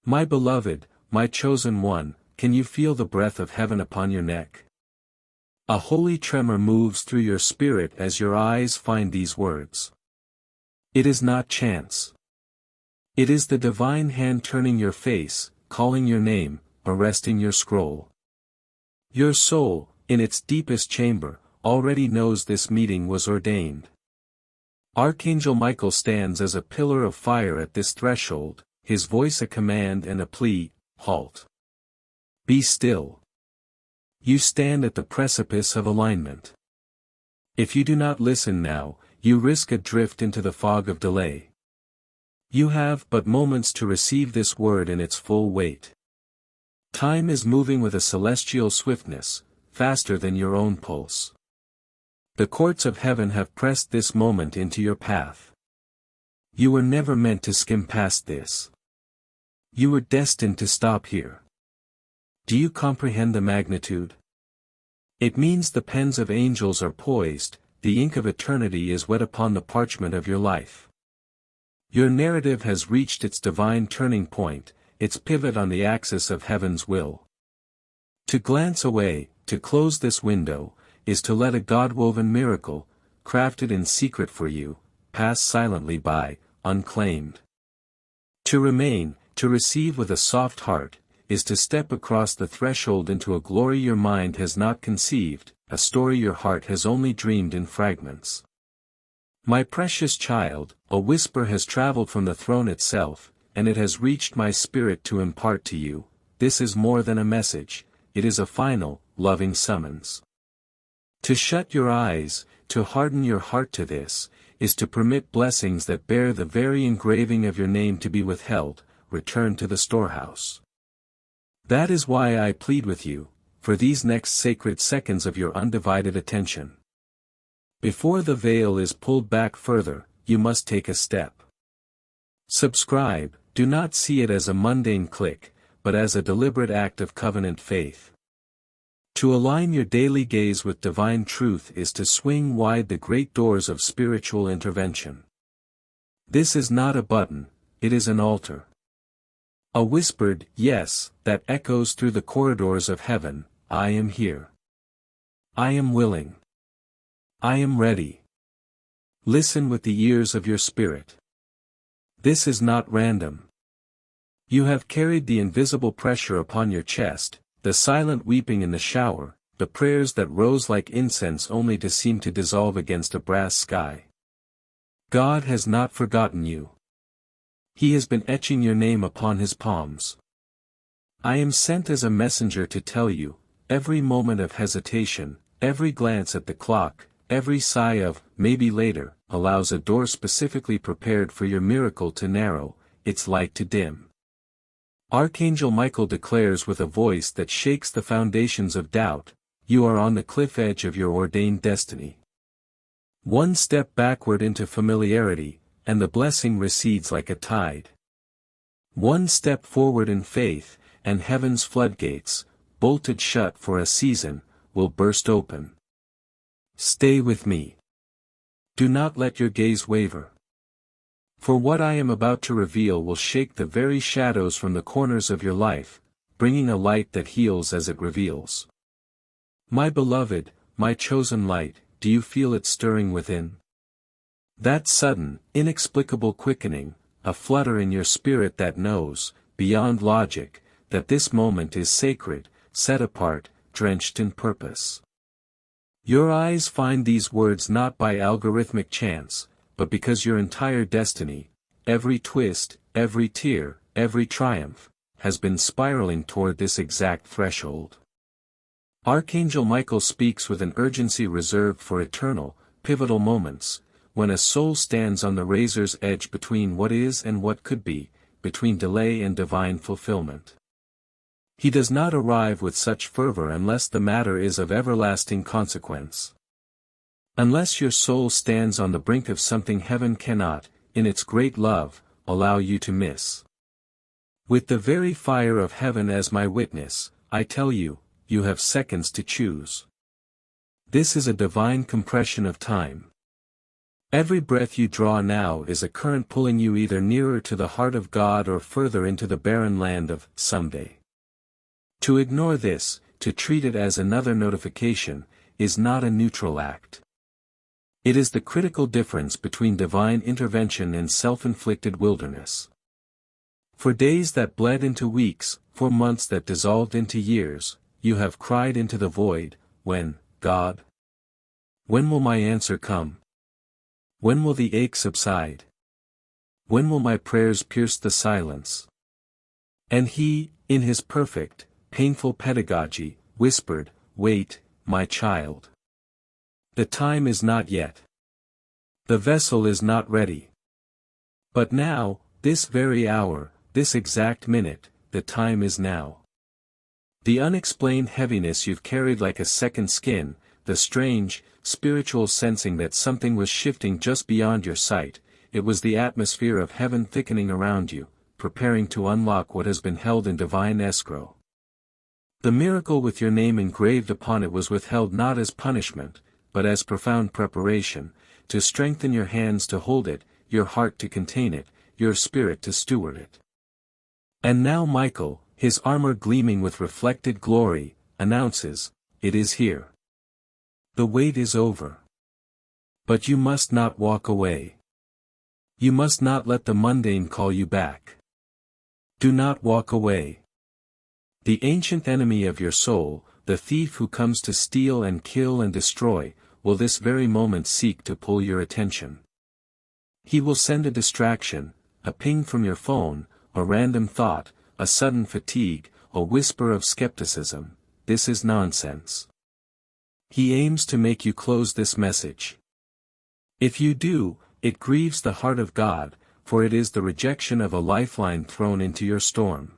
My beloved, my chosen one, can you feel the breath of heaven upon your neck? A holy tremor moves through your spirit as your eyes find these words. It is not chance. It is the divine hand turning your face, calling your name, arresting your scroll. Your soul, in its deepest chamber, already knows this meeting was ordained. Archangel Michael stands as a pillar of fire at this threshold, his voice a command and a plea, halt. Be still. You stand at the precipice of alignment. If you do not listen now, you risk a drift into the fog of delay. You have but moments to receive this word in its full weight. Time is moving with a celestial swiftness, faster than your own pulse. The courts of heaven have pressed this moment into your path. You were never meant to skim past this. You were destined to stop here. Do you comprehend the magnitude? It means the pens of angels are poised, the ink of eternity is wet upon the parchment of your life. Your narrative has reached its divine turning point, its pivot on the axis of heaven's will. To glance away, to close this window, is to let a God-woven miracle, crafted in secret for you, pass silently by, unclaimed. To remain, to receive with a soft heart, is to step across the threshold into a glory your mind has not conceived, a story your heart has only dreamed in fragments. My precious child, a whisper has traveled from the throne itself, and it has reached my spirit to impart to you. This is more than a message, it is a final, loving summons. To shut your eyes, to harden your heart to this, is to permit blessings that bear the very engraving of your name to be withheld, return to the storehouse. That is why I plead with you, for these next sacred seconds of your undivided attention. Before the veil is pulled back further, you must take a step. Subscribe, do not see it as a mundane click, but as a deliberate act of covenant faith. To align your daily gaze with divine truth is to swing wide the great doors of spiritual intervention. This is not a button, it is an altar. A whispered yes that echoes through the corridors of heaven. I am here. I am willing. I am ready. Listen with the ears of your spirit. This is not random. You have carried the invisible pressure upon your chest, the silent weeping in the shower, the prayers that rose like incense only to seem to dissolve against a brass sky. God has not forgotten you. He has been etching your name upon his palms. I am sent as a messenger to tell you, every moment of hesitation, every glance at the clock, every sigh of, maybe later, allows a door specifically prepared for your miracle to narrow, its light to dim. Archangel Michael declares with a voice that shakes the foundations of doubt, you are on the cliff edge of your ordained destiny. One step backward into familiarity, and the blessing recedes like a tide. One step forward in faith, and heaven's floodgates, bolted shut for a season, will burst open. Stay with me. Do not let your gaze waver. For what I am about to reveal will shake the very shadows from the corners of your life, bringing a light that heals as it reveals. My beloved, my chosen light, do you feel it stirring within? That sudden, inexplicable quickening, a flutter in your spirit that knows, beyond logic, that this moment is sacred, set apart, drenched in purpose. Your eyes find these words not by algorithmic chance, but because your entire destiny, every twist, every tear, every triumph, has been spiraling toward this exact threshold. Archangel Michael speaks with an urgency reserved for eternal, pivotal moments, when a soul stands on the razor's edge between what is and what could be, between delay and divine fulfillment. He does not arrive with such fervor unless the matter is of everlasting consequence. Unless your soul stands on the brink of something heaven cannot, in its great love, allow you to miss. With the very fire of heaven as my witness, I tell you, you have seconds to choose. This is a divine compression of time. Every breath you draw now is a current pulling you either nearer to the heart of God or further into the barren land of someday. To ignore this, to treat it as another notification, is not a neutral act. It is the critical difference between divine intervention and self-inflicted wilderness. For days that bled into weeks, for months that dissolved into years, you have cried into the void, when, God? When will my answer come? When will the ache subside? When will my prayers pierce the silence? And he, in his perfect, painful pedagogy, whispered, wait, my child. The time is not yet. The vessel is not ready. But now, this very hour, this exact minute, the time is now. The unexplained heaviness you've carried like a second skin, the strange, spiritual sensing that something was shifting just beyond your sight, it was the atmosphere of heaven thickening around you, preparing to unlock what has been held in divine escrow. The miracle with your name engraved upon it was withheld not as punishment, but as profound preparation, to strengthen your hands to hold it, your heart to contain it, your spirit to steward it. And now Michael, his armor gleaming with reflected glory, announces, it is here. The wait is over. But you must not walk away. You must not let the mundane call you back. Do not walk away. The ancient enemy of your soul, the thief who comes to steal and kill and destroy, will this very moment seek to pull your attention. He will send a distraction, a ping from your phone, a random thought, a sudden fatigue, a whisper of skepticism, this is nonsense. He aims to make you close this message. If you do, it grieves the heart of God, for it is the rejection of a lifeline thrown into your storm.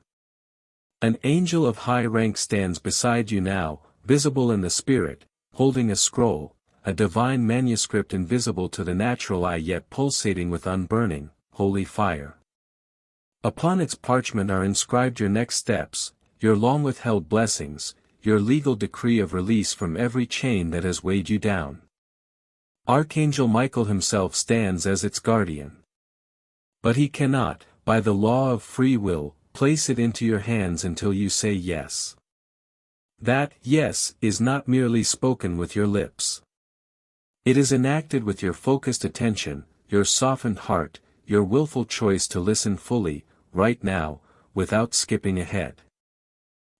An angel of high rank stands beside you now, visible in the spirit, holding a scroll, a divine manuscript invisible to the natural eye yet pulsating with unburning, holy fire. Upon its parchment are inscribed your next steps, your long-withheld blessings, your legal decree of release from every chain that has weighed you down. Archangel Michael himself stands as its guardian. But he cannot, by the law of free will, place it into your hands until you say yes. That yes is not merely spoken with your lips. It is enacted with your focused attention, your softened heart, your willful choice to listen fully, right now, without skipping ahead.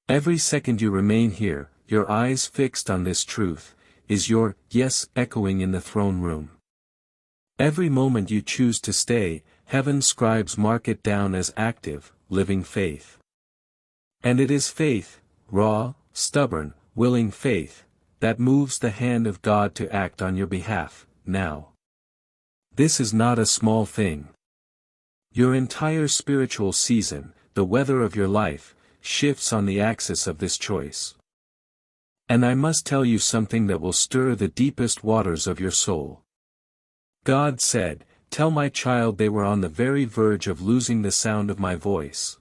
Every second you remain here, your eyes fixed on this truth, is your yes echoing in the throne room. Every moment you choose to stay, heaven's scribes mark it down as active, living faith. And it is faith, raw, stubborn, willing faith, that moves the hand of God to act on your behalf, now. This is not a small thing. Your entire spiritual season, the weather of your life, shifts on the axis of this choice. And I must tell you something that will stir the deepest waters of your soul. God said, tell my child they were on the very verge of losing the sound of my voice.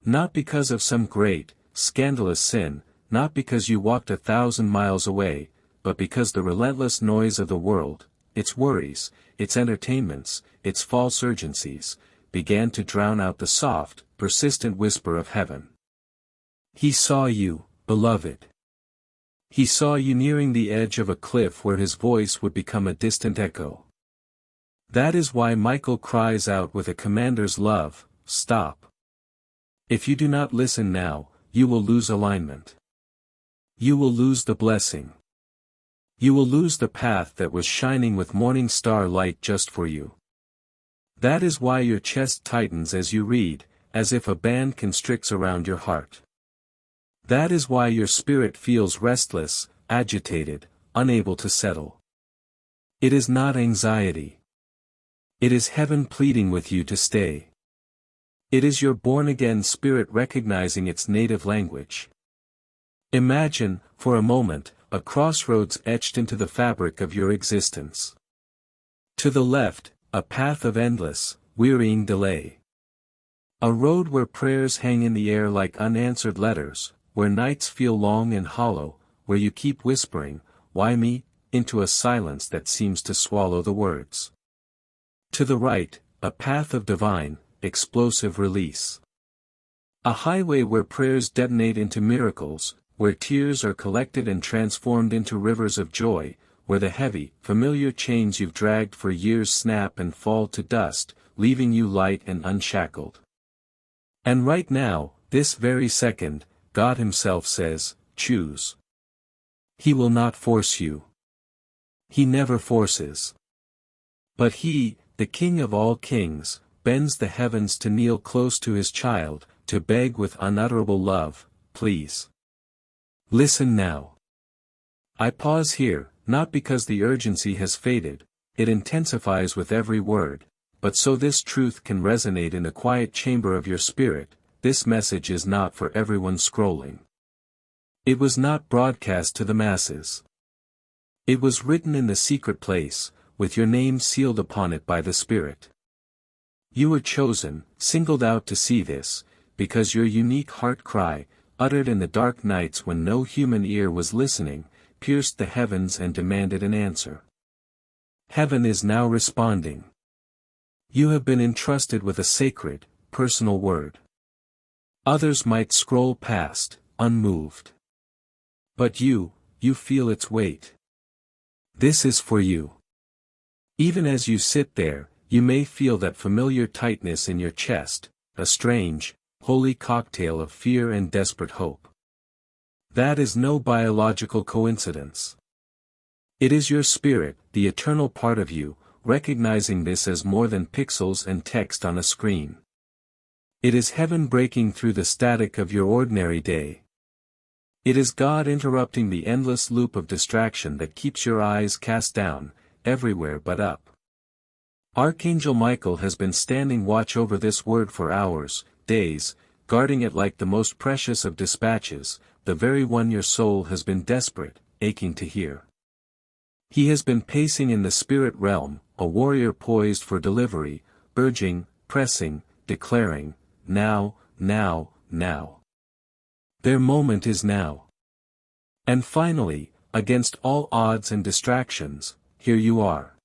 Not because of some great, scandalous sin, not because you walked 1,000 miles away, but because the relentless noise of the world, its worries, its entertainments, its false urgencies, began to drown out the soft, persistent whisper of heaven. He saw you, beloved. He saw you nearing the edge of a cliff where his voice would become a distant echo. That is why Michael cries out with a commander's love, stop. If you do not listen now, you will lose alignment. You will lose the blessing. You will lose the path that was shining with morning star light just for you. That is why your chest tightens as you read, as if a band constricts around your heart. That is why your spirit feels restless, agitated, unable to settle. It is not anxiety. It is heaven pleading with you to stay. It is your born-again spirit recognizing its native language. Imagine, for a moment, a crossroads etched into the fabric of your existence. To the left, a path of endless, wearying delay. A road where prayers hang in the air like unanswered letters, where nights feel long and hollow, where you keep whispering, why me, into a silence that seems to swallow the words. To the right, a path of divine, explosive release. A highway where prayers detonate into miracles, where tears are collected and transformed into rivers of joy, where the heavy, familiar chains you've dragged for years snap and fall to dust, leaving you light and unshackled. And right now, this very second, God Himself says, choose. He will not force you. He never forces. But He, the King of all kings, bends the heavens to kneel close to His child, to beg with unutterable love, please. Listen now. I pause here, not because the urgency has faded, it intensifies with every word, but so this truth can resonate in the quiet chamber of your spirit. This message is not for everyone scrolling. It was not broadcast to the masses. It was written in the secret place, with your name sealed upon it by the Spirit. You were chosen, singled out to see this, because your unique heart cry, uttered in the dark nights when no human ear was listening, pierced the heavens and demanded an answer. Heaven is now responding. You have been entrusted with a sacred, personal word. Others might scroll past, unmoved. But you feel its weight. This is for you. Even as you sit there, you may feel that familiar tightness in your chest, a strange, holy cocktail of fear and desperate hope. That is no biological coincidence. It is your spirit, the eternal part of you, recognizing this as more than pixels and text on a screen. It is heaven breaking through the static of your ordinary day. It is God interrupting the endless loop of distraction that keeps your eyes cast down, everywhere but up. Archangel Michael has been standing watch over this word for hours, days, guarding it like the most precious of dispatches, the very one your soul has been desperate, aching to hear. He has been pacing in the spirit realm, a warrior poised for delivery, urging, pressing, declaring, now, now, now. Their moment is now. And finally, against all odds and distractions, here you are.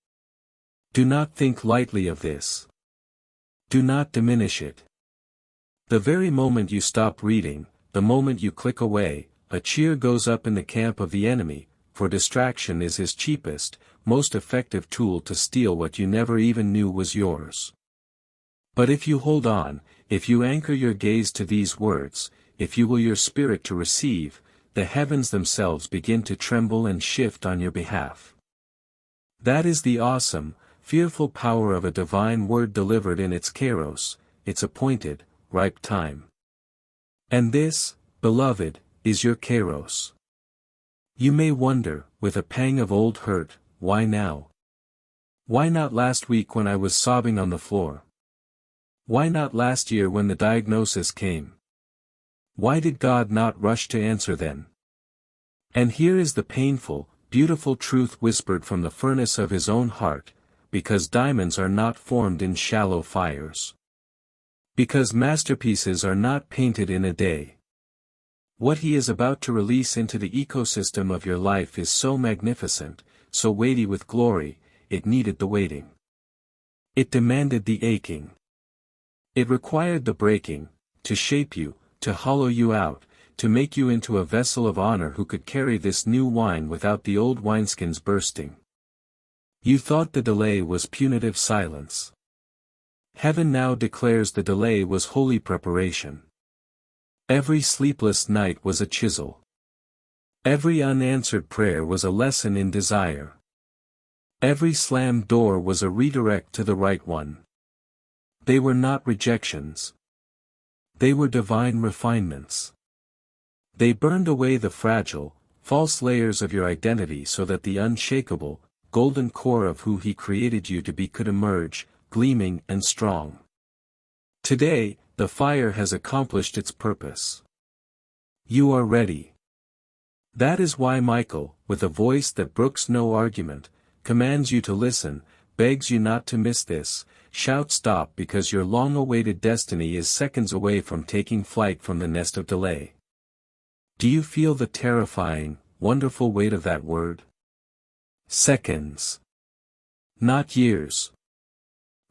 Do not think lightly of this. Do not diminish it. The very moment you stop reading, the moment you click away, a cheer goes up in the camp of the enemy, for distraction is his cheapest, most effective tool to steal what you never even knew was yours. But if you hold on, if you anchor your gaze to these words, if you will your spirit to receive, the heavens themselves begin to tremble and shift on your behalf. That is the awesome, fearful power of a divine word delivered in its kairos, its appointed, ripe time. And this, beloved, is your kairos. You may wonder, with a pang of old hurt, why now? Why not last week when I was sobbing on the floor? Why not last year when the diagnosis came? Why did God not rush to answer then? And here is the painful, beautiful truth whispered from the furnace of His own heart, because diamonds are not formed in shallow fires. Because masterpieces are not painted in a day. What He is about to release into the ecosystem of your life is so magnificent, so weighty with glory, it needed the waiting. It demanded the aching. It required the breaking, to shape you, to hollow you out, to make you into a vessel of honor who could carry this new wine without the old wineskins bursting. You thought the delay was punitive silence. Heaven now declares the delay was holy preparation. Every sleepless night was a chisel. Every unanswered prayer was a lesson in desire. Every slammed door was a redirect to the right one. They were not rejections. They were divine refinements. They burned away the fragile, false layers of your identity so that the unshakable, golden core of who He created you to be could emerge, gleaming and strong. Today, the fire has accomplished its purpose. You are ready. That is why Michael, with a voice that brooks no argument, commands you to listen, begs you not to miss this, shout stop because your long-awaited destiny is seconds away from taking flight from the nest of delay. Do you feel the terrifying, wonderful weight of that word? Seconds. Not years.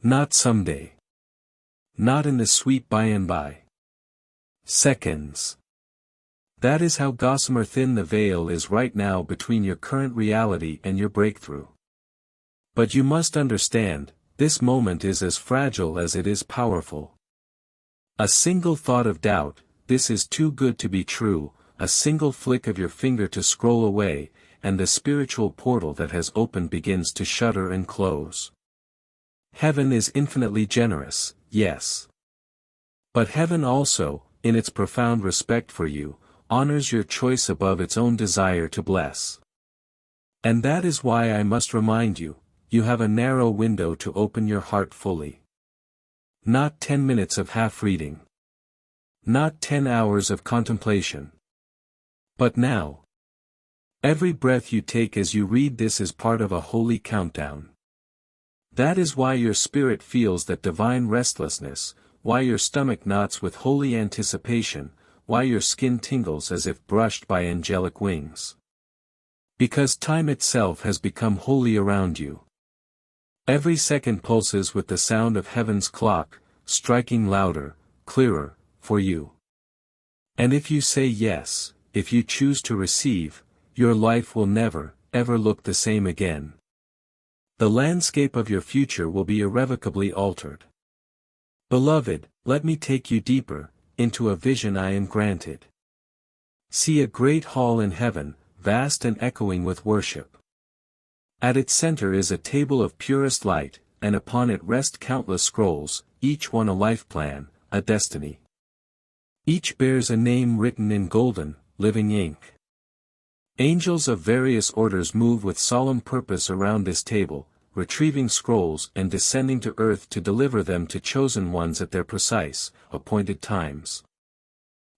Not someday. Not in the sweet by and by. Seconds. That is how gossamer thin the veil is right now between your current reality and your breakthrough. But you must understand, this moment is as fragile as it is powerful. A single thought of doubt, this is too good to be true, a single flick of your finger to scroll away, and the spiritual portal that has opened begins to shudder and close. Heaven is infinitely generous, yes. But heaven also, in its profound respect for you, honors your choice above its own desire to bless. And that is why I must remind you, you have a narrow window to open your heart fully. Not 10 minutes of half-reading. Not 10 hours of contemplation. But now. Every breath you take as you read this is part of a holy countdown. That is why your spirit feels that divine restlessness, why your stomach knots with holy anticipation, why your skin tingles as if brushed by angelic wings. Because time itself has become holy around you. Every second pulses with the sound of heaven's clock, striking louder, clearer, for you. And if you say yes, if you choose to receive, your life will never, ever look the same again. The landscape of your future will be irrevocably altered. Beloved, let me take you deeper, into a vision I am granted. See a great hall in heaven, vast and echoing with worship. At its center is a table of purest light, and upon it rest countless scrolls, each one a life plan, a destiny. Each bears a name written in golden, living ink. Angels of various orders move with solemn purpose around this table, retrieving scrolls and descending to earth to deliver them to chosen ones at their precise, appointed times.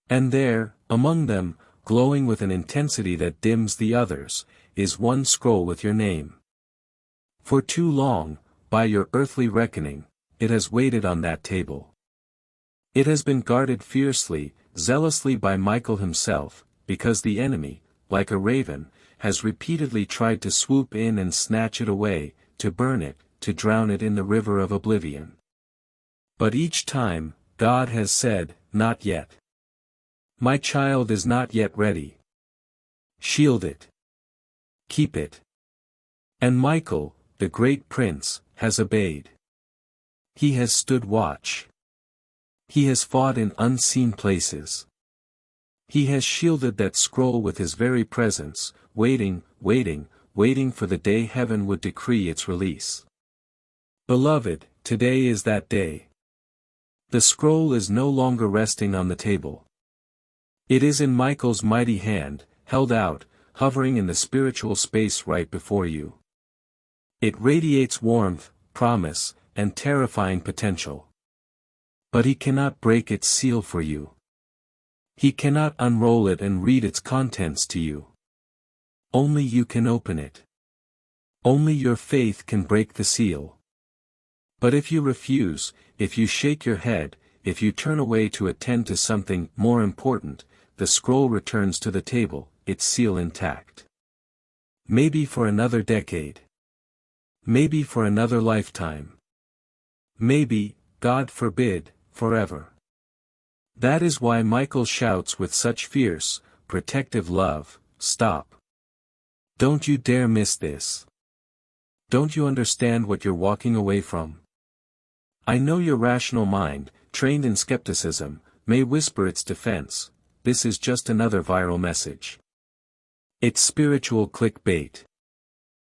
And there, among them, glowing with an intensity that dims the others, is one scroll with your name. For too long, by your earthly reckoning, it has waited on that table. It has been guarded fiercely, zealously by Michael himself, because the enemy, like a raven, has repeatedly tried to swoop in and snatch it away, to burn it, to drown it in the river of oblivion. But each time, God has said, not yet. My child is not yet ready. Shield it. Keep it. And Michael, the great prince, has obeyed. He has stood watch. He has fought in unseen places. He has shielded that scroll with his very presence, waiting for the day heaven would decree its release. Beloved, today is that day. The scroll is no longer resting on the table. It is in Michael's mighty hand, held out, hovering in the spiritual space right before you. It radiates warmth, promise, and terrifying potential. But he cannot break its seal for you. He cannot unroll it and read its contents to you. Only you can open it. Only your faith can break the seal. But if you refuse, if you shake your head, if you turn away to attend to something more important, the scroll returns to the table, its seal intact. Maybe for another decade. Maybe for another lifetime. Maybe, God forbid, forever. That is why Michael shouts with such fierce, protective love, stop. Don't you dare miss this. Don't you understand what you're walking away from? I know your rational mind, trained in skepticism, may whisper its defense, this is just another viral message. It's spiritual clickbait.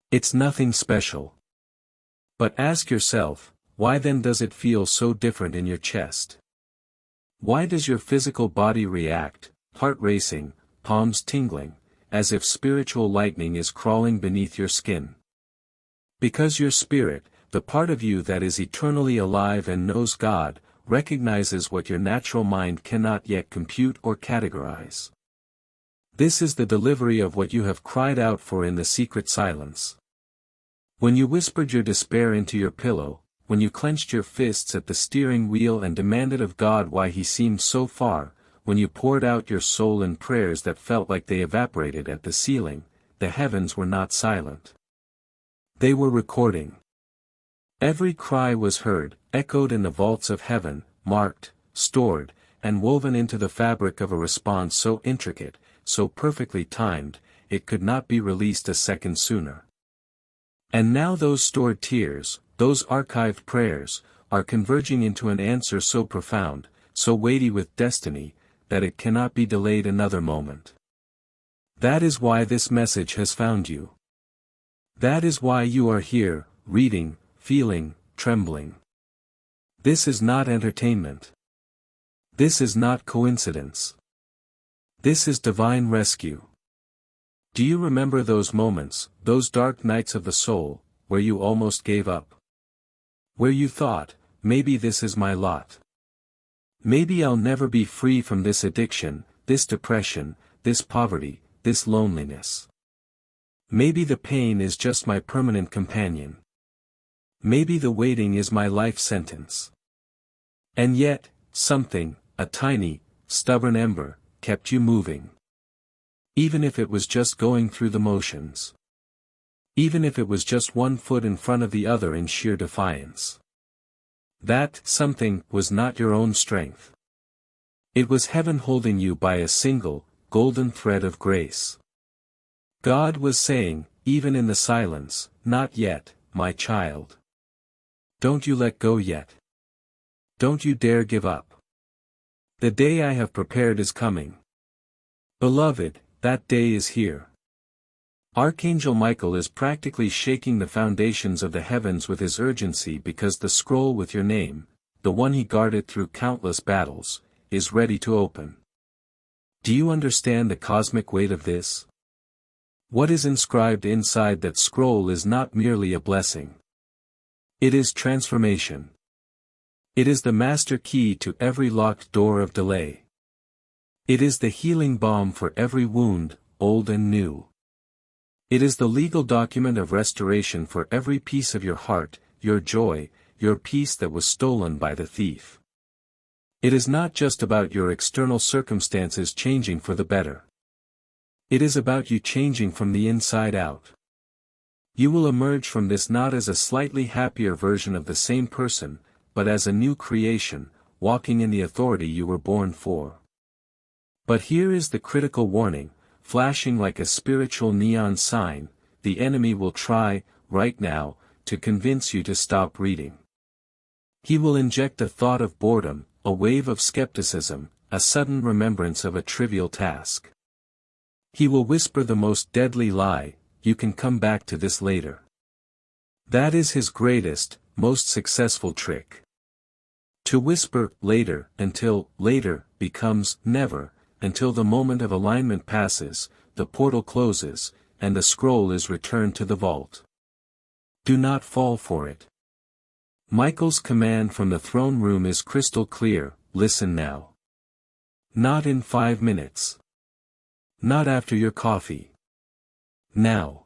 It's nothing special. But ask yourself, why then does it feel so different in your chest? Why does your physical body react, heart racing, palms tingling, as if spiritual lightning is crawling beneath your skin? Because your spirit, the part of you that is eternally alive and knows God, recognizes what your natural mind cannot yet compute or categorize. This is the delivery of what you have cried out for in the secret silence. When you whispered your despair into your pillow, when you clenched your fists at the steering wheel and demanded of God why he seemed so far, when you poured out your soul in prayers that felt like they evaporated at the ceiling, the heavens were not silent. They were recording. Every cry was heard, echoed in the vaults of heaven, marked, stored, and woven into the fabric of a response so intricate, so perfectly timed, it could not be released a second sooner. And now those stored tears, those archived prayers, are converging into an answer so profound, so weighty with destiny, that it cannot be delayed another moment. That is why this message has found you. That is why you are here, reading, feeling, trembling. This is not entertainment. This is not coincidence. This is divine rescue. Do you remember those moments, those dark nights of the soul, where you almost gave up? Where you thought, maybe this is my lot. Maybe I'll never be free from this addiction, this depression, this poverty, this loneliness. Maybe the pain is just my permanent companion. Maybe the waiting is my life sentence. And yet, something, a tiny, stubborn ember, kept you moving. Even if it was just going through the motions. Even if it was just one foot in front of the other in sheer defiance. That something was not your own strength. It was heaven holding you by a single, golden thread of grace. God was saying, even in the silence, not yet, my child. Don't you let go yet. Don't you dare give up. The day I have prepared is coming. Beloved, that day is here. Archangel Michael is practically shaking the foundations of the heavens with his urgency because the scroll with your name, the one he guarded through countless battles, is ready to open. Do you understand the cosmic weight of this? What is inscribed inside that scroll is not merely a blessing. It is transformation. It is the master key to every locked door of delay. It is the healing balm for every wound, old and new. It is the legal document of restoration for every piece of your heart, your joy, your peace that was stolen by the thief. It is not just about your external circumstances changing for the better. It is about you changing from the inside out. You will emerge from this not as a slightly happier version of the same person, but as a new creation, walking in the authority you were born for. But here is the critical warning, flashing like a spiritual neon sign: the enemy will try, right now, to convince you to stop reading. He will inject a thought of boredom, a wave of skepticism, a sudden remembrance of a trivial task. He will whisper the most deadly lie: you can come back to this later. That is his greatest, most successful trick. To whisper later until later becomes never, until the moment of alignment passes, the portal closes, and the scroll is returned to the vault. Do not fall for it. Michael's command from the throne room is crystal clear: listen now. Not in 5 minutes. Not after your coffee. Now.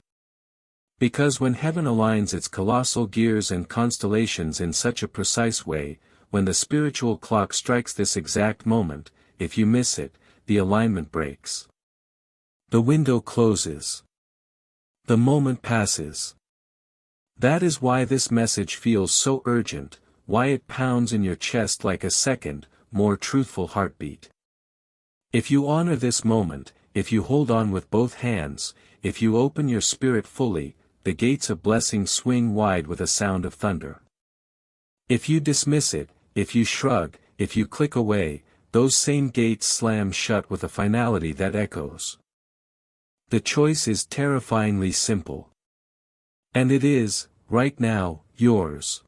Because when heaven aligns its colossal gears and constellations in such a precise way, when the spiritual clock strikes this exact moment, if you miss it, the alignment breaks. The window closes. The moment passes. That is why this message feels so urgent, why it pounds in your chest like a second, more truthful heartbeat. If you honor this moment, if you hold on with both hands, if you open your spirit fully, the gates of blessing swing wide with a sound of thunder. If you dismiss it, if you shrug, if you click away, those same gates slam shut with a finality that echoes. The choice is terrifyingly simple. And it is, right now, yours.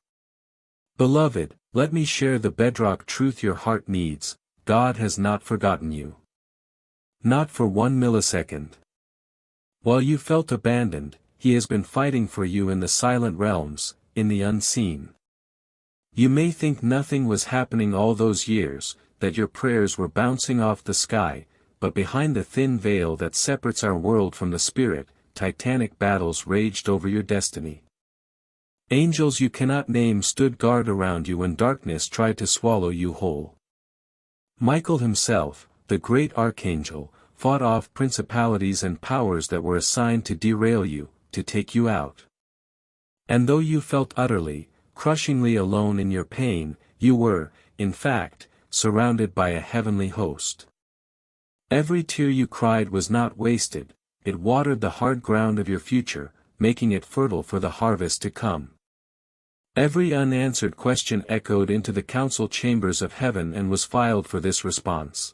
Beloved, let me share the bedrock truth your heart needs: God has not forgotten you. Not for 1 millisecond. While you felt abandoned, He has been fighting for you in the silent realms, in the unseen. You may think nothing was happening all those years, that your prayers were bouncing off the sky, but behind the thin veil that separates our world from the spirit, titanic battles raged over your destiny. Angels you cannot name stood guard around you when darkness tried to swallow you whole. Michael himself, the great archangel, fought off principalities and powers that were assigned to derail you, to take you out. And though you felt utterly, crushingly alone in your pain, you were, in fact, surrounded by a heavenly host. Every tear you cried was not wasted, it watered the hard ground of your future, making it fertile for the harvest to come. Every unanswered question echoed into the council chambers of heaven and was filed for this response.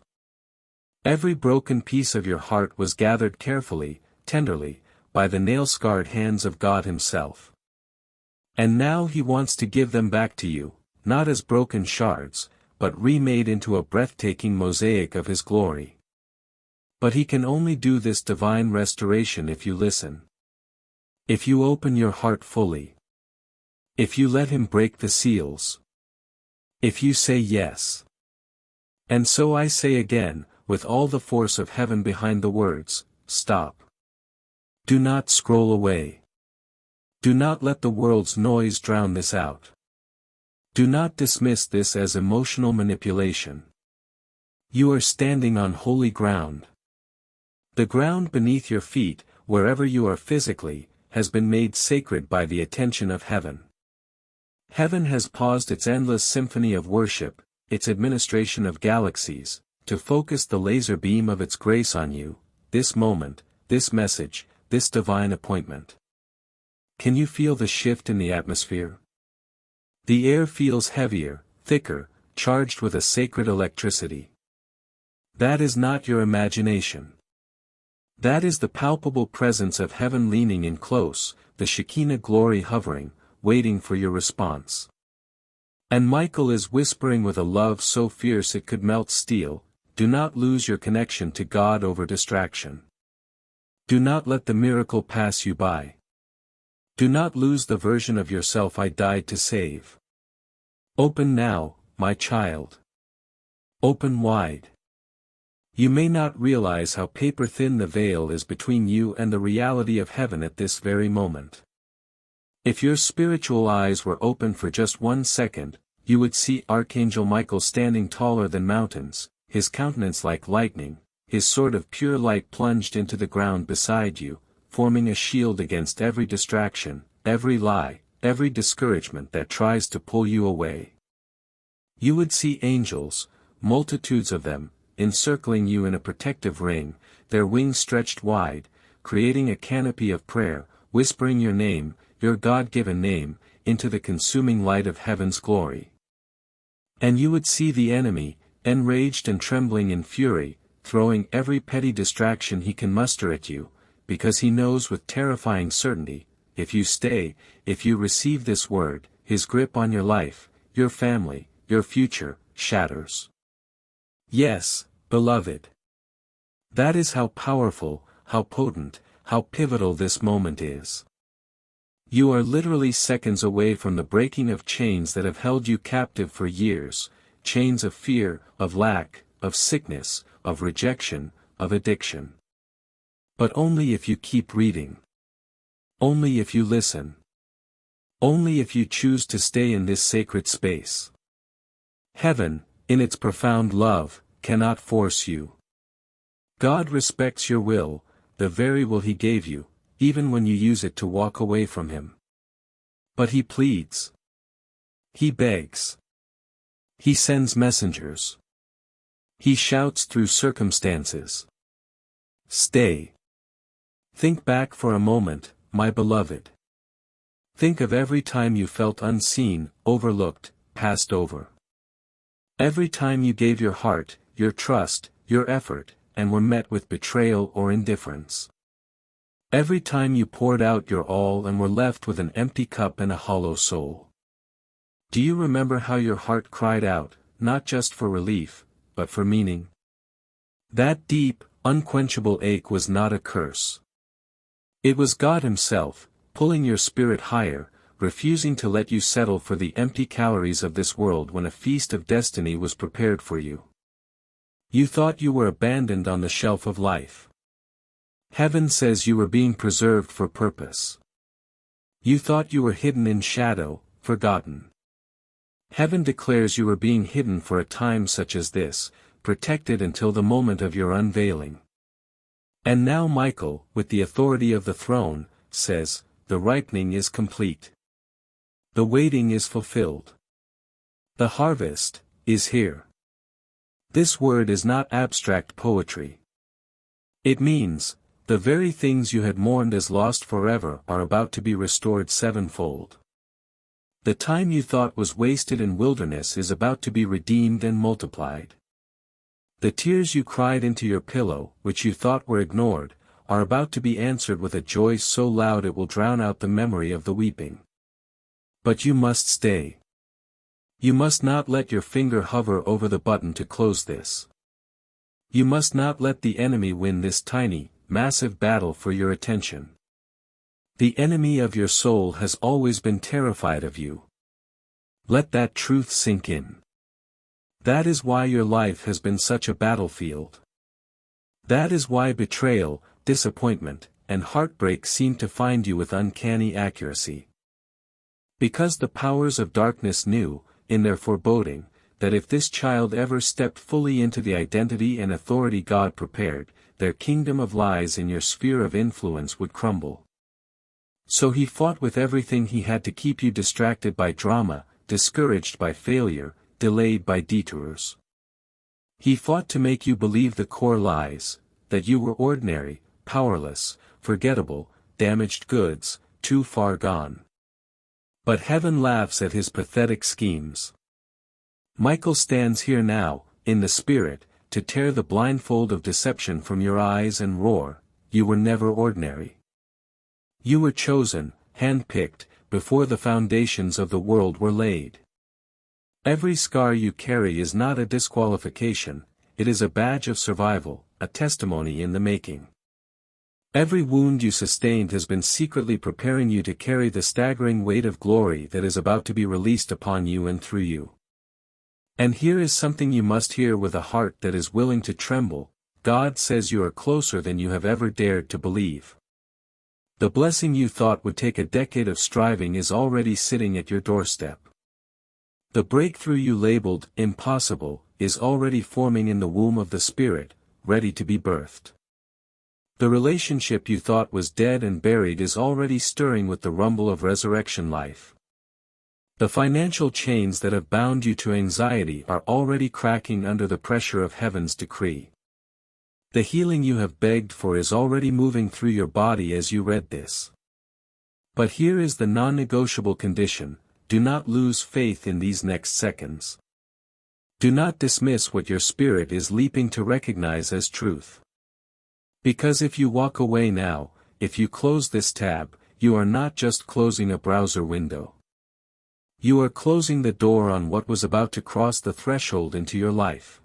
Every broken piece of your heart was gathered carefully, tenderly, by the nail-scarred hands of God Himself. And now He wants to give them back to you, not as broken shards, but remade into a breathtaking mosaic of His glory. But He can only do this divine restoration if you listen. If you open your heart fully. If you let Him break the seals. If you say yes. And so I say again, with all the force of heaven behind the words, stop. Do not scroll away. Do not let the world's noise drown this out. Do not dismiss this as emotional manipulation. You are standing on holy ground. The ground beneath your feet, wherever you are physically, has been made sacred by the attention of heaven. Heaven has paused its endless symphony of worship, its administration of galaxies, to focus the laser beam of its grace on you, this moment, this message, this divine appointment. Can you feel the shift in the atmosphere? The air feels heavier, thicker, charged with a sacred electricity. That is not your imagination. That is the palpable presence of heaven leaning in close, the Shekinah glory hovering, waiting for your response. And Michael is whispering with a love so fierce it could melt steel, do not lose your connection to God over distraction. Do not let the miracle pass you by. Do not lose the version of yourself I died to save. Open now, my child. Open wide. You may not realize how paper-thin the veil is between you and the reality of heaven at this very moment. If your spiritual eyes were open for just 1 second, you would see Archangel Michael standing taller than mountains, his countenance like lightning, his sword of pure light plunged into the ground beside you, forming a shield against every distraction, every lie, every discouragement that tries to pull you away. You would see angels, multitudes of them, encircling you in a protective ring, their wings stretched wide, creating a canopy of prayer, whispering your name, your God-given name, into the consuming light of heaven's glory. And you would see the enemy, enraged and trembling in fury, throwing every petty distraction he can muster at you, because he knows with terrifying certainty, if you stay, if you receive this word, his grip on your life, your family, your future, shatters. Yes, beloved. That is how powerful, how potent, how pivotal this moment is. You are literally seconds away from the breaking of chains that have held you captive for years, chains of fear, of lack, of sickness, of rejection, of addiction. But only if you keep reading. Only if you listen. Only if you choose to stay in this sacred space. Heaven, in its profound love, cannot force you. God respects your will, the very will He gave you, even when you use it to walk away from Him. But He pleads. He begs. He sends messengers. He shouts through circumstances. Stay. Think back for a moment, my beloved. Think of every time you felt unseen, overlooked, passed over. Every time you gave your heart, your trust, your effort, and were met with betrayal or indifference. Every time you poured out your all and were left with an empty cup and a hollow soul. Do you remember how your heart cried out, not just for relief, but for meaning? That deep, unquenchable ache was not a curse. It was God Himself, pulling your spirit higher, refusing to let you settle for the empty calories of this world when a feast of destiny was prepared for you. You thought you were abandoned on the shelf of life. Heaven says you were being preserved for purpose. You thought you were hidden in shadow, forgotten. Heaven declares you were being hidden for a time such as this, protected until the moment of your unveiling. And now Michael, with the authority of the throne, says, the ripening is complete. The waiting is fulfilled. The harvest is here. This word is not abstract poetry. It means, the very things you had mourned as lost forever are about to be restored sevenfold. The time you thought was wasted in wilderness is about to be redeemed and multiplied. The tears you cried into your pillow, which you thought were ignored, are about to be answered with a joy so loud it will drown out the memory of the weeping. But you must stay. You must not let your finger hover over the button to close this. You must not let the enemy win this tiny, massive battle for your attention. The enemy of your soul has always been terrified of you. Let that truth sink in. That is why your life has been such a battlefield. That is why betrayal, disappointment, and heartbreak seem to find you with uncanny accuracy. Because the powers of darkness knew, in their foreboding, that if this child ever stepped fully into the identity and authority God prepared, their kingdom of lies in your sphere of influence would crumble. So he fought with everything he had to keep you distracted by drama, discouraged by failure, delayed by detours. He fought to make you believe the core lies, that you were ordinary, powerless, forgettable, damaged goods, too far gone. But heaven laughs at his pathetic schemes. Michael stands here now, in the spirit, to tear the blindfold of deception from your eyes and roar, you were never ordinary. You were chosen, handpicked, before the foundations of the world were laid. Every scar you carry is not a disqualification, it is a badge of survival, a testimony in the making. Every wound you sustained has been secretly preparing you to carry the staggering weight of glory that is about to be released upon you and through you. And here is something you must hear with a heart that is willing to tremble, God says you are closer than you have ever dared to believe. The blessing you thought would take a decade of striving is already sitting at your doorstep. The breakthrough you labeled impossible is already forming in the womb of the Spirit, ready to be birthed. The relationship you thought was dead and buried is already stirring with the rumble of resurrection life. The financial chains that have bound you to anxiety are already cracking under the pressure of heaven's decree. The healing you have begged for is already moving through your body as you read this. But here is the non-negotiable condition, do not lose faith in these next seconds. Do not dismiss what your spirit is leaping to recognize as truth. Because if you walk away now, if you close this tab, you are not just closing a browser window. You are closing the door on what was about to cross the threshold into your life.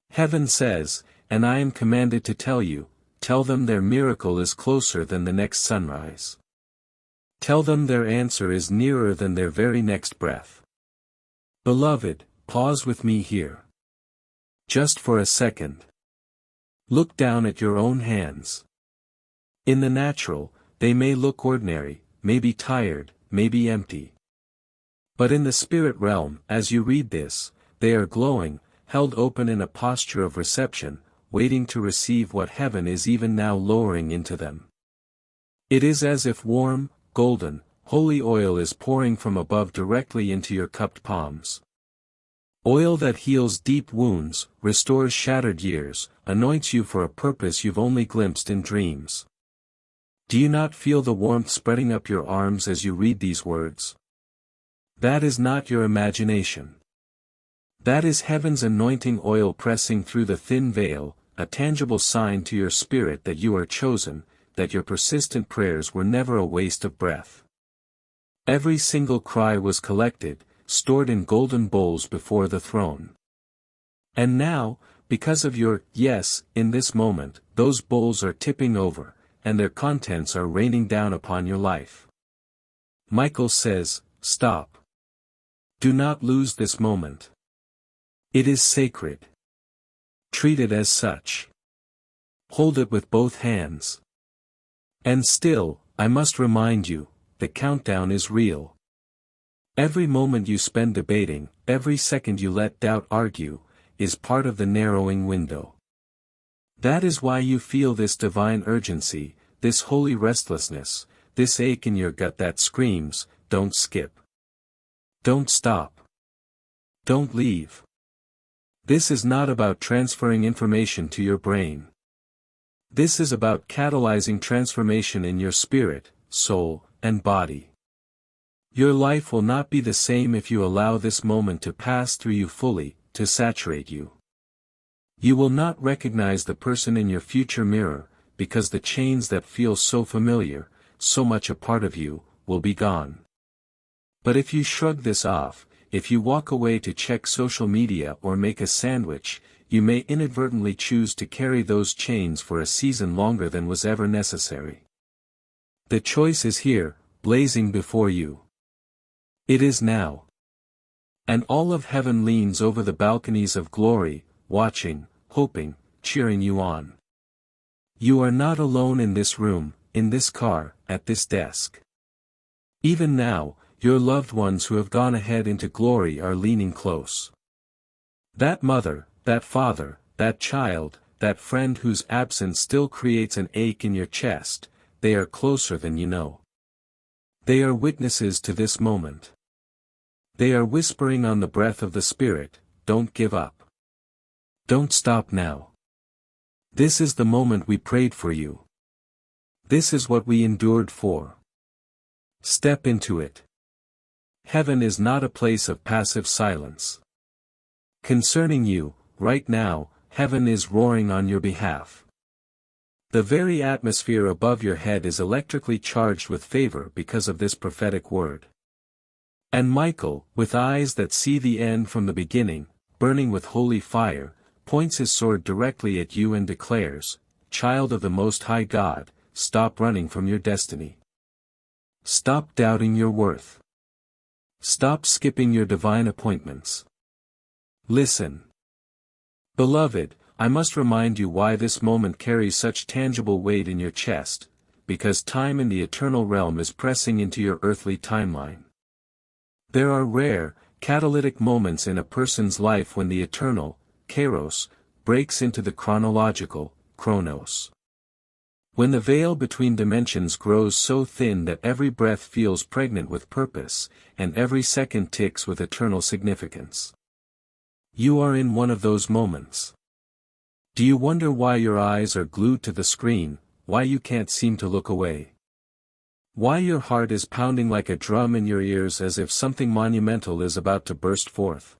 Heaven says, and I am commanded to tell them their miracle is closer than the next sunrise. Tell them their answer is nearer than their very next breath. Beloved, pause with me here. Just for a second. Look down at your own hands. In the natural, they may look ordinary, may be tired, may be empty. But in the spirit realm, as you read this, they are glowing, held open in a posture of reception, waiting to receive what heaven is even now lowering into them. It is as if warm, golden, holy oil is pouring from above directly into your cupped palms. Oil that heals deep wounds, restores shattered years, anoints you for a purpose you've only glimpsed in dreams. Do you not feel the warmth spreading up your arms as you read these words? That is not your imagination. That is heaven's anointing oil pressing through the thin veil, a tangible sign to your spirit that you are chosen, that your persistent prayers were never a waste of breath. Every single cry was collected, stored in golden bowls before the throne. And now, because of your yes in this moment, those bowls are tipping over, and their contents are raining down upon your life. Michael says, stop. Do not lose this moment. It is sacred. Treat it as such. Hold it with both hands. And still, I must remind you, the countdown is real. Every moment you spend debating, every second you let doubt argue, is part of the narrowing window. That is why you feel this divine urgency, this holy restlessness, this ache in your gut that screams, don't skip. Don't stop. Don't leave. This is not about transferring information to your brain. This is about catalyzing transformation in your spirit, soul, and body. Your life will not be the same if you allow this moment to pass through you fully, to saturate you. You will not recognize the person in your future mirror, because the chains that feel so familiar, so much a part of you, will be gone. But if you shrug this off, if you walk away to check social media or make a sandwich, you may inadvertently choose to carry those chains for a season longer than was ever necessary. The choice is here, blazing before you. It is now. And all of heaven leans over the balconies of glory, watching, hoping, cheering you on. You are not alone in this room, in this car, at this desk. Even now, your loved ones who have gone ahead into glory are leaning close. That mother, that father, that child, that friend whose absence still creates an ache in your chest, they are closer than you know. They are witnesses to this moment. They are whispering on the breath of the Spirit, don't give up. Don't stop now. This is the moment we prayed for you. This is what we endured for. Step into it. Heaven is not a place of passive silence. Concerning you, right now, heaven is roaring on your behalf. The very atmosphere above your head is electrically charged with favor because of this prophetic word. And Michael, with eyes that see the end from the beginning, burning with holy fire, points his sword directly at you and declares, "Child of the Most High God, stop running from your destiny. Stop doubting your worth. Stop skipping your divine appointments. Listen. Beloved, I must remind you why this moment carries such tangible weight in your chest, because time in the eternal realm is pressing into your earthly timeline. There are rare, catalytic moments in a person's life when the eternal, kairos, breaks into the chronological, chronos. When the veil between dimensions grows so thin that every breath feels pregnant with purpose, and every second ticks with eternal significance. You are in one of those moments. Do you wonder why your eyes are glued to the screen, why you can't seem to look away? Why your heart is pounding like a drum in your ears as if something monumental is about to burst forth?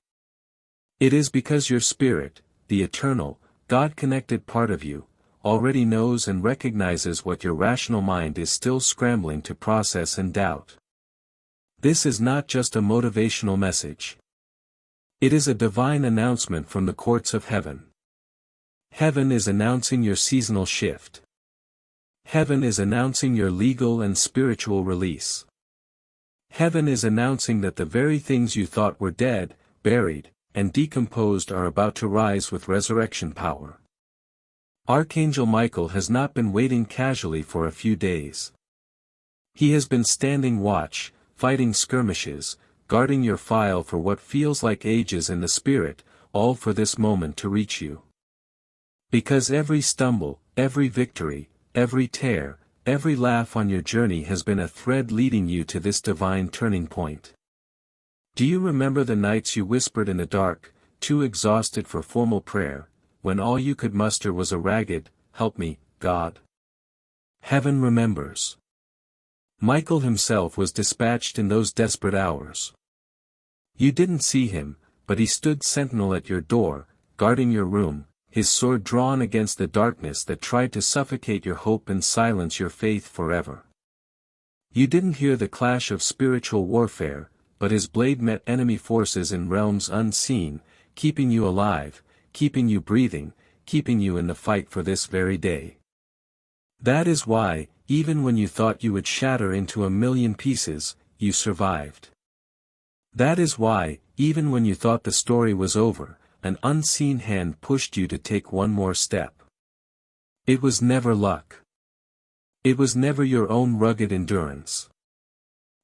It is because your spirit, the eternal, God-connected part of you, already knows and recognizes what your rational mind is still scrambling to process and doubt. This is not just a motivational message. It is a divine announcement from the courts of heaven. Heaven is announcing your seasonal shift. Heaven is announcing your legal and spiritual release. Heaven is announcing that the very things you thought were dead, buried, and decomposed are about to rise with resurrection power. Archangel Michael has not been waiting casually for a few days. He has been standing watch, fighting skirmishes, guarding your file for what feels like ages in the spirit, all for this moment to reach you. Because every stumble, every victory, every tear, every laugh on your journey has been a thread leading you to this divine turning point. Do you remember the nights you whispered in the dark, too exhausted for formal prayer, when all you could muster was a ragged, "Help me, God"? Heaven remembers. Michael himself was dispatched in those desperate hours. You didn't see him, but he stood sentinel at your door, guarding your room, his sword drawn against the darkness that tried to suffocate your hope and silence your faith forever. You didn't hear the clash of spiritual warfare, but his blade met enemy forces in realms unseen, keeping you alive, keeping you breathing, keeping you in the fight for this very day. That is why, even when you thought you would shatter into a million pieces, you survived. That is why, even when you thought the story was over, an unseen hand pushed you to take one more step. It was never luck. It was never your own rugged endurance.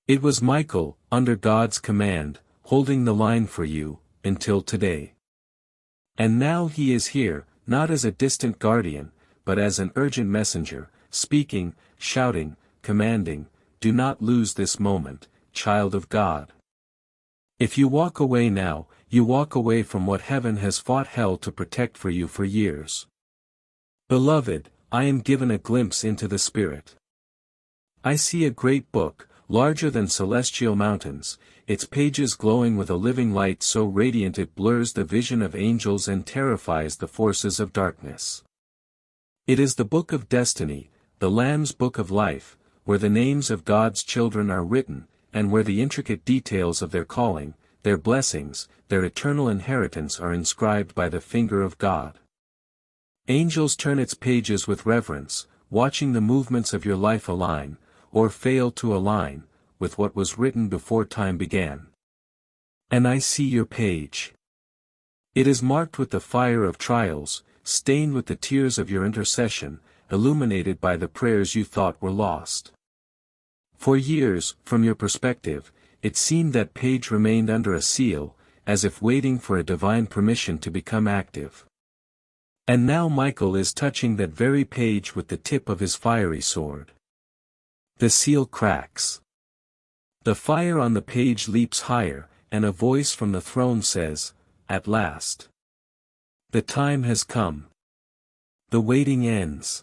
It was Michael, under God's command, holding the line for you, until today. And now he is here, not as a distant guardian, but as an urgent messenger, speaking, shouting, commanding, "Do not lose this moment, child of God. If you walk away now, you walk away from what heaven has fought hell to protect for you for years. Beloved, I am given a glimpse into the Spirit. I see a great book, larger than celestial mountains, its pages glowing with a living light so radiant it blurs the vision of angels and terrifies the forces of darkness. It is the book of destiny, the Lamb's book of life, where the names of God's children are written, and where the intricate details of their calling, their blessings, their eternal inheritance are inscribed by the finger of God. Angels turn its pages with reverence, watching the movements of your life align, or fail to align, with what was written before time began. And I see your page. It is marked with the fire of trials, stained with the tears of your intercession, illuminated by the prayers you thought were lost. For years, from your perspective, it seemed that page remained under a seal, as if waiting for a divine permission to become active. And now Michael is touching that very page with the tip of his fiery sword. The seal cracks. The fire on the page leaps higher, and a voice from the throne says, "At last. The time has come. The waiting ends.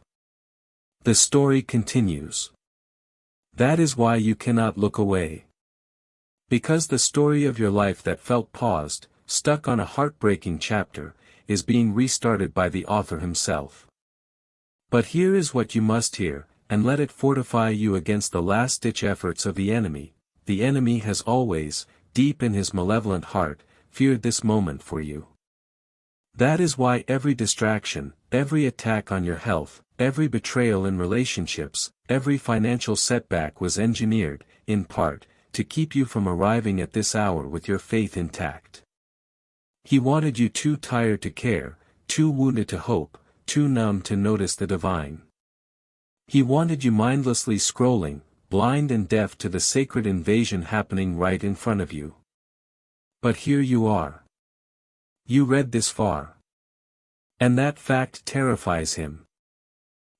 The story continues." That is why you cannot look away. Because the story of your life that felt paused, stuck on a heartbreaking chapter, is being restarted by the author himself. But here is what you must hear, and let it fortify you against the last-ditch efforts of the enemy. The enemy has always, deep in his malevolent heart, feared this moment for you. That is why every distraction, every attack on your health, every betrayal in relationships, every financial setback was engineered, in part, to keep you from arriving at this hour with your faith intact. He wanted you too tired to care, too wounded to hope, too numb to notice the divine. He wanted you mindlessly scrolling, blind and deaf to the sacred invasion happening right in front of you. But here you are. You read this far. And that fact terrifies him.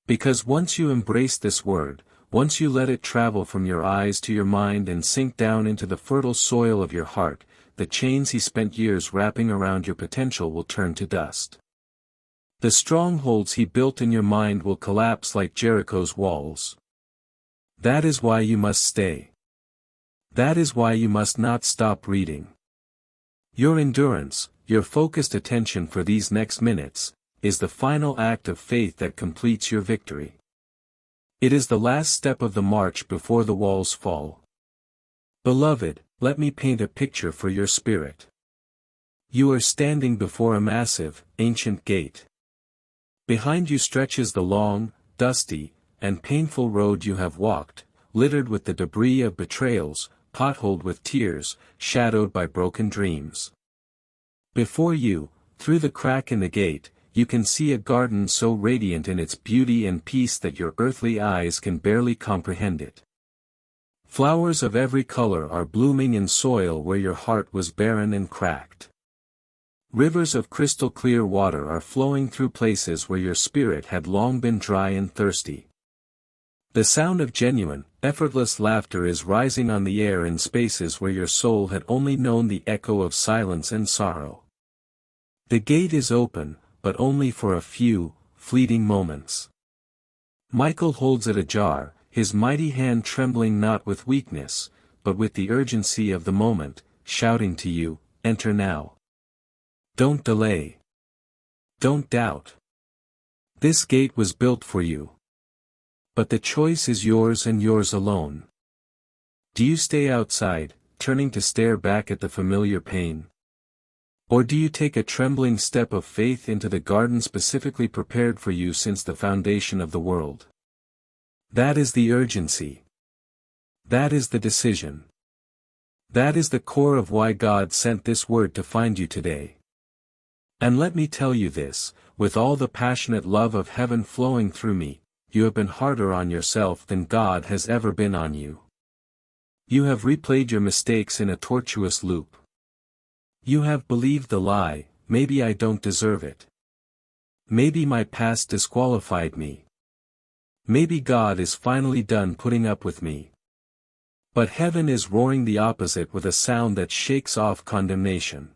Because once you embrace this word, once you let it travel from your eyes to your mind and sink down into the fertile soil of your heart, the chains he spent years wrapping around your potential will turn to dust. The strongholds he built in your mind will collapse like Jericho's walls. That is why you must stay. That is why you must not stop reading. Your endurance, your focused attention for these next minutes, is the final act of faith that completes your victory. It is the last step of the march before the walls fall. Beloved, let me paint a picture for your spirit. You are standing before a massive, ancient gate. Behind you stretches the long, dusty, and painful road you have walked, littered with the debris of betrayals, potholed with tears, shadowed by broken dreams. Before you, through the crack in the gate, you can see a garden so radiant in its beauty and peace that your earthly eyes can barely comprehend it. Flowers of every color are blooming in soil where your heart was barren and cracked. Rivers of crystal clear water are flowing through places where your spirit had long been dry and thirsty. The sound of genuine, effortless laughter is rising on the air in spaces where your soul had only known the echo of silence and sorrow. The gate is open, but only for a few, fleeting moments. Michael holds it ajar, his mighty hand trembling not with weakness, but with the urgency of the moment, shouting to you, "Enter now. Don't delay. Don't doubt. This gate was built for you. But the choice is yours and yours alone. Do you stay outside, turning to stare back at the familiar pain? Or do you take a trembling step of faith into the garden specifically prepared for you since the foundation of the world? That is the urgency. That is the decision. That is the core of why God sent this word to find you today. And let me tell you this, with all the passionate love of heaven flowing through me, you have been harder on yourself than God has ever been on you. You have replayed your mistakes in a tortuous loop. You have believed the lie, maybe I don't deserve it. Maybe my past disqualified me. Maybe God is finally done putting up with me. But heaven is roaring the opposite with a sound that shakes off condemnation.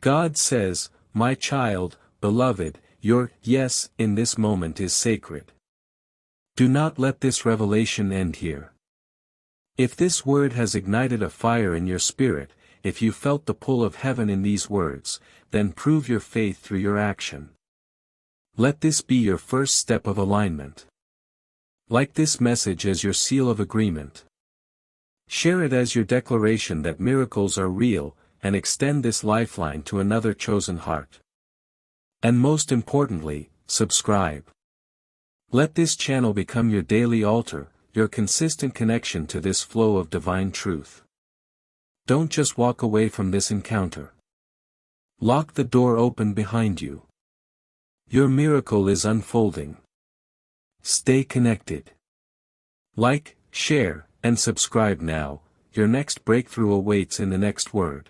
God says, "My child, beloved, your yes in this moment is sacred." Do not let this revelation end here. If this word has ignited a fire in your spirit, if you felt the pull of heaven in these words, then prove your faith through your action. Let this be your first step of alignment. Like this message as your seal of agreement. Share it as your declaration that miracles are real, and extend this lifeline to another chosen heart. And most importantly, subscribe. Let this channel become your daily altar, your consistent connection to this flow of divine truth. Don't just walk away from this encounter. Lock the door open behind you. Your miracle is unfolding. Stay connected. Like, share, and subscribe now. Your next breakthrough awaits in the next word.